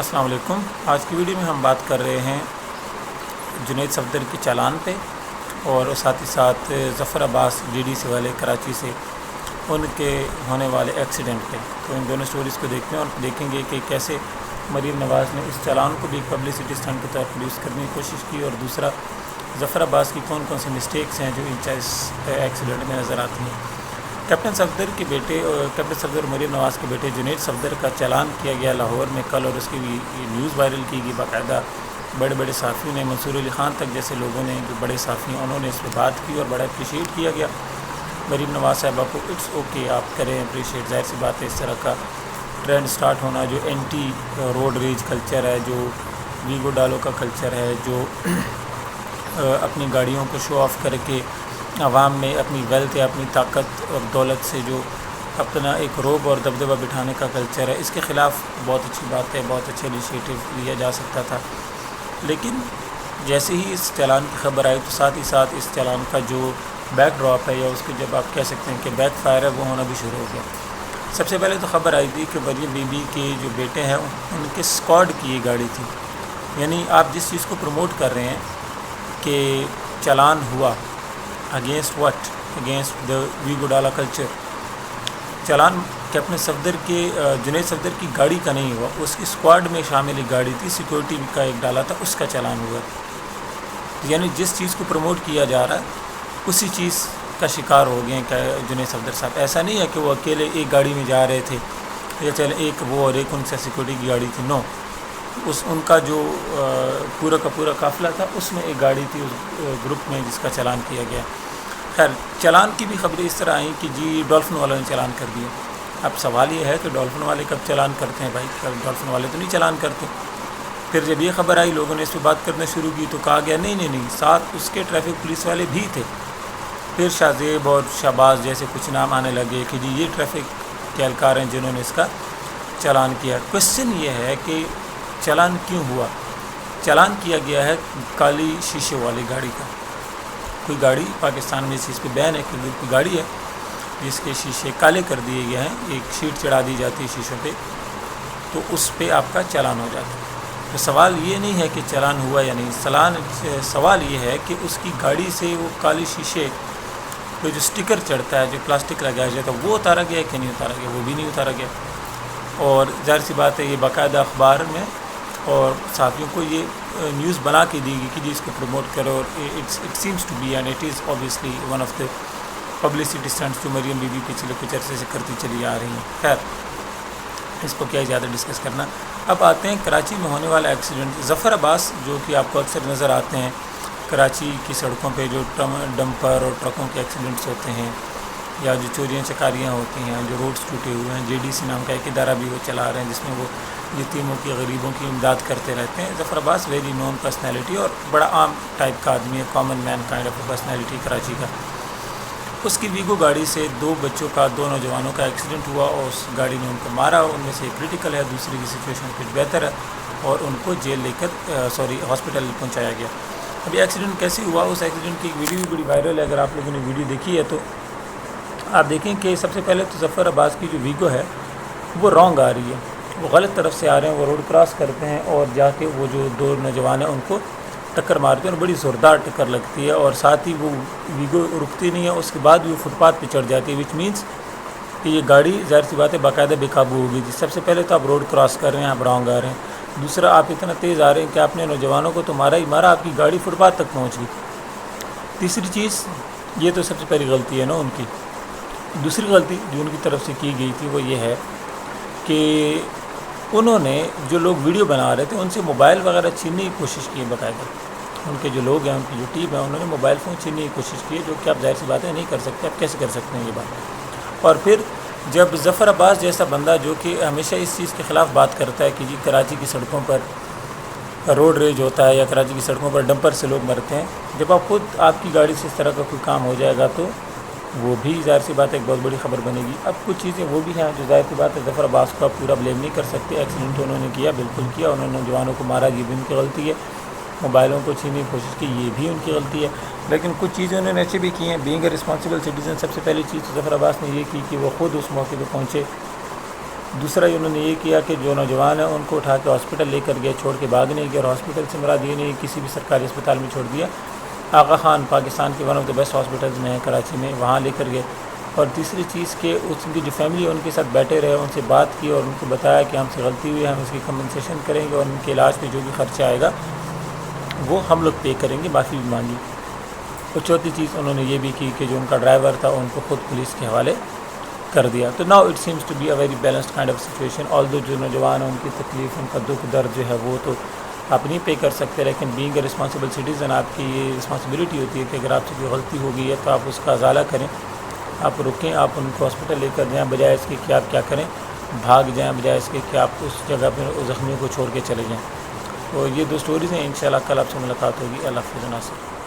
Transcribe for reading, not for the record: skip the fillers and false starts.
السلام علیکم۔ آج کی ویڈیو میں ہم بات کر رہے ہیں جنید صفدر کے چالان پہ اور ساتھ ہی ساتھ ظفر عباس ڈی ڈی سی والے کراچی سے ان کے ہونے والے ایکسیڈنٹ پہ۔ تو ان دونوں سٹوریز کو دیکھتے ہیں اور دیکھیں گے کہ کیسے مریم نواز نے اس چالان کو بھی پبلسٹی اسٹنٹ کے طور پر یوز کرنے کی کوشش کی، اور دوسرا ظفر عباس کی کون کون سی مسٹیکس ہیں جو اس ایکسیڈنٹ میں نظر آتی ہیں۔ کیپٹن صفدر مریم نواز کے بیٹے جنید صفدر کا چالان کیا گیا لاہور میں کل، اور اس کی نیوز وائرل کی گئی باقاعدہ۔ بڑے بڑے صحافیوں نے، منصور علی خان تک جیسے لوگوں نے، جو بڑے صحافی ہیں، انہوں نے اس پہ بات کی اور بڑا اپریشیٹ کیا گیا مریم نواز صاحبہ کو۔ اٹس اوکے، آپ کریں اپریشیٹ، ظاہر سی بات ہے اس طرح کا ٹرینڈ سٹارٹ ہونا جو اینٹی روڈ ریج کلچر ہے، جو ویگو ڈالو کا کلچر ہے، جو اپنی گاڑیوں کو شو آف کر کے عوام میں اپنی ویلتھ یا اپنی طاقت اور دولت سے جو اپنا ایک روب اور دبدبہ بٹھانے کا کلچر ہے، اس کے خلاف بہت اچھی بات ہے، بہت اچھا انیشیٹو لیا جا سکتا تھا۔ لیکن جیسے ہی اس چالان کی خبر آئی تو ساتھ ہی ساتھ اس چالان کا جو بیک ڈراپ ہے، یا اس کے جب آپ کہہ سکتے ہیں کہ بیک فائر ہے، وہ ہونا بھی شروع ہو گیا۔ سب سے پہلے تو خبر آئی تھی کہ مریم بی بی کے جو بیٹے ہیں ان کے اسکواڈ کی یہ گاڑی تھی، یعنی آپ جس چیز کو پروموٹ کر رہے ہیں کہ چالان ہوا against what, against the Vigo ڈالا کلچر، چالان کیپٹن صفدر کے جنید صفدر کی گاڑی کا نہیں ہوا، اس کی اسکواڈ میں شامل ایک گاڑی تھی، سیکورٹی کا ایک ڈالا تھا، اس کا چالان ہوا۔ یعنی جس چیز کو پروموٹ کیا جا رہا ہے اسی چیز کا شکار ہو گئے ہیں کہ جنید صفدر صاحب۔ ایسا نہیں ہے کہ وہ اکیلے ایک گاڑی میں جا رہے تھے یا چلے ایک وہ اور ایک ان سے سیکورٹی کی گاڑی تھی، نو، ان کا جو پورا کا پورا قافلہ تھا اس میں ایک گاڑی تھی اس گروپ میں جس کا چالان کیا گیا۔ خیر، چالان کی بھی خبریں اس طرح آئیں کہ جی ڈولفن والوں نے چالان کر دیا۔ اب سوال یہ ہے کہ ڈولفن والے کب چالان کرتے ہیں؟ بھائی ڈولفن والے تو نہیں چالان کرتے۔ پھر جب یہ خبر آئی لوگوں نے اس پہ بات کرنا شروع کی تو کہا گیا نہیں، ساتھ اس کے ٹریفک پولیس والے بھی تھے۔ پھر شاہزیب اور شہباز جیسے کچھ نام آنے لگے کہ جی یہ ٹریفک کے اہلکار ہیں جنہوں نے اس کا چالان کیا۔ کوشچن یہ ہے کہ چالان کیوں ہوا؟ چالان کیا گیا ہے کالی شیشے والی گاڑی کا۔ کوئی گاڑی پاکستان میں اس چیز پہ بین ہے کہ کوئی گاڑی ہے جس کے شیشے کالے کر دیے گئے ہیں، ایک شیٹ چڑھا دی جاتی ہے شیشوں پہ، تو اس پہ آپ کا چالان ہو جاتا ہے۔ تو سوال یہ نہیں ہے کہ چالان ہوا یا نہیں، سوال یہ ہے کہ اس کی گاڑی سے وہ کالی شیشے پہ جو سٹیکر چڑھتا ہے، جو پلاسٹک لگایا جاتا ہے، وہ اتارا گیا کہ نہیں اتارا گیا؟ وہ بھی نہیں اتارا گیا۔ اور ظاہر سی بات ہے یہ باقاعدہ اخبار میں اور صحافیوں کو یہ نیوز بنا کے دی گئی کہ جی اس کو پروموٹ کرو، اور it seems to be and it is obviously one of the publicity stunts جو مریم بی بی پچھلے کچھ عرصے سے کرتی چلی آ رہی ہیں۔ خیر، اس کو کیا زیادہ ڈسکس کرنا۔ اب آتے ہیں کراچی میں ہونے والا ایکسیڈنٹ۔ ظفر عباس جو کہ آپ کو اکثر نظر آتے ہیں کراچی کی سڑکوں پہ، جو ڈمپر اور ٹرکوں کے ایکسیڈنٹس ہوتے ہیں، یا جو چوریاں چکاریاں ہوتی ہیں، جو روڈز ٹوٹے ہوئے ہیں، جے ڈی سی نام کا ایک ادارہ بھی وہ چلا رہے ہیں جس میں وہ یتیموں کی، غریبوں کی امداد کرتے رہتے ہیں۔ ظفر عباس ویری نون پرسنالٹی اور بڑا عام ٹائپ کا آدمی ہے، common main kind of personality Karachi کا۔ اس کی ویگو گاڑی سے دو نوجوانوں کا ایکسیڈنٹ ہوا، اور اس گاڑی نے ان کو مارا، ان میں سے ایک کریٹیکل ہے، دوسری کی سچویشن کچھ بہتر ہے، اور ان کو ہاسپٹل پہنچایا گیا۔ اب یہ ایکسیڈنٹ کیسے ہوا؟ اس ایکسیڈنٹ کی ایک ویڈیو بھی بڑی وائرل ہے، اگر آپ لوگوں نے ویڈیو دیکھی ہے تو آپ دیکھیں کہ سب سے پہلے تو ظفر عباس کی جو ویگو ہے وہ رانگ آ رہی ہے، وہ غلط طرف سے آ رہے ہیں، وہ روڈ کراس کرتے ہیں اور جا کے وہ جو دو نوجوان ہیں ان کو ٹکر مارتے ہیں، اور بڑی زوردار ٹکر لگتی ہے، اور ساتھ ہی وہ ویگو رکتی نہیں ہے، اس کے بعد بھی وہ فٹ پاتھ پہ چڑھ جاتی ہے، وچ مینس کہ یہ گاڑی ظاہر سی بات ہے باقاعدہ بے قابو ہو گئی تھی۔ سب سے پہلے تو آپ روڈ کراس کر رہے ہیں، آپ رانگ آ رہے ہیں، دوسرا آپ اتنا تیز آ رہے ہیں کہ آپ نے نوجوانوں کو تو مارا ہی مارا، آپ کی گاڑی فٹ پاتھ تک پہنچ گئی۔ تیسری چیز، یہ تو سب سے پہلی غلطی ہے نا ان کی۔ دوسری غلطی جو ان کی طرف سے کی گئی تھی وہ یہ ہے کہ انہوں نے جو لوگ ویڈیو بنا رہے تھے ان سے موبائل وغیرہ چھیننے کی کوشش کی ہے باقاعدہ۔ ان کے جو لوگ ہیں، ان کی جو ٹیم ہے، انہوں نے موبائل فون چھیننے کی کوشش کی ہے، جو کہ آپ ظاہر سی باتیں نہیں کر سکتے، آپ کیسے کر سکتے ہیں یہ بات؟ اور پھر جب ظفر عباس جیسا بندہ جو کہ ہمیشہ اس چیز کے خلاف بات کرتا ہے کہ جی کراچی کی سڑکوں پر روڈ ریج ہوتا ہے یا کراچی کی سڑکوں پر ڈمپر سے لوگ مرتے ہیں، جب آپ خود آپ کی گاڑی سے اس طرح کا کوئی کام ہو جائے گا تو وہ بھی ظاہر سی بات ایک بہت بڑی خبر بنے گی۔ اب کچھ چیزیں وہ بھی ہیں جو ظاہر سی بات ہے ظفر عباس کو آپ پورا بلیم نہیں کر سکتے، ایکسیڈنٹ انہوں نے کیا، بالکل کیا، انہوں نے نوجوانوں کو مارا، یہ بھی ان کی غلطی ہے، موبائلوں کو چھیننے کی کوشش کی، یہ بھی ان کی غلطی ہے، لیکن کچھ چیزیں انہوں نے اچھی بھی کی ہیں۔ بینگ اے رسپانسبل سٹیزن، سب سے پہلی چیز ظفر عباس نے یہ کی کہ وہ خود اس موقع پہ پہنچے دوسرا انہوں نے یہ کیا کہ جو نوجوان ہیں ان کو اٹھا کے ہاسپٹل لے کر گئے، چھوڑ کے بھاگ نہیں گئے، اور ہاسپٹل سے مراد یہ نہیں کسی بھی سرکاری اسپتال میں چھوڑ دیا، آغا خان پاکستان کے one of the best hospitals میں ہے کراچی میں، وہاں لے کر گئے۔ اور تیسری چیز کہ اس کی جو فیملی ہے ان کے ساتھ بیٹھے رہے، ان سے بات کی اور ان کو بتایا کہ ہم سے غلطی ہوئی ہے، ہم اس کی کمپنسیشن کریں گے اور ان کے علاج پہ جو بھی خرچہ آئے گا وہ ہم لوگ پے کریں گے، معافی بھی مانگی۔ اور چوتھی چیز انہوں نے یہ بھی کی کہ جو ان کا ڈرائیور تھا ان کو خود پولیس کے حوالے کر دیا۔ تو now it seems to be a very balanced kind of situation, although جو نوجوان ہیں ان کی تکلیف، ان کا دکھ درد جو ہے وہ تو آپ نہیں پے کر سکتے، لیکن بینگ اے رسپانسبل سٹیزن آپ کی یہ رسپانسبلٹی ہوتی ہے کہ اگر آپ سے کوئی غلطی ہو گئی ہے تو آپ اس کا ازالہ کریں، آپ رکیں، آپ ان کو ہاسپٹل لے کر جائیں، بجائے اس کے کہ آپ کیا کریں، بھاگ جائیں، بجائے اس کے کہ آپ اس جگہ پہ زخمیوں کو چھوڑ کے چلے جائیں۔ تو یہ دو سٹوریز ہیں، انشاءاللہ کل آپ سے ملاقات ہوگی۔ اللہ حافظ ناصر۔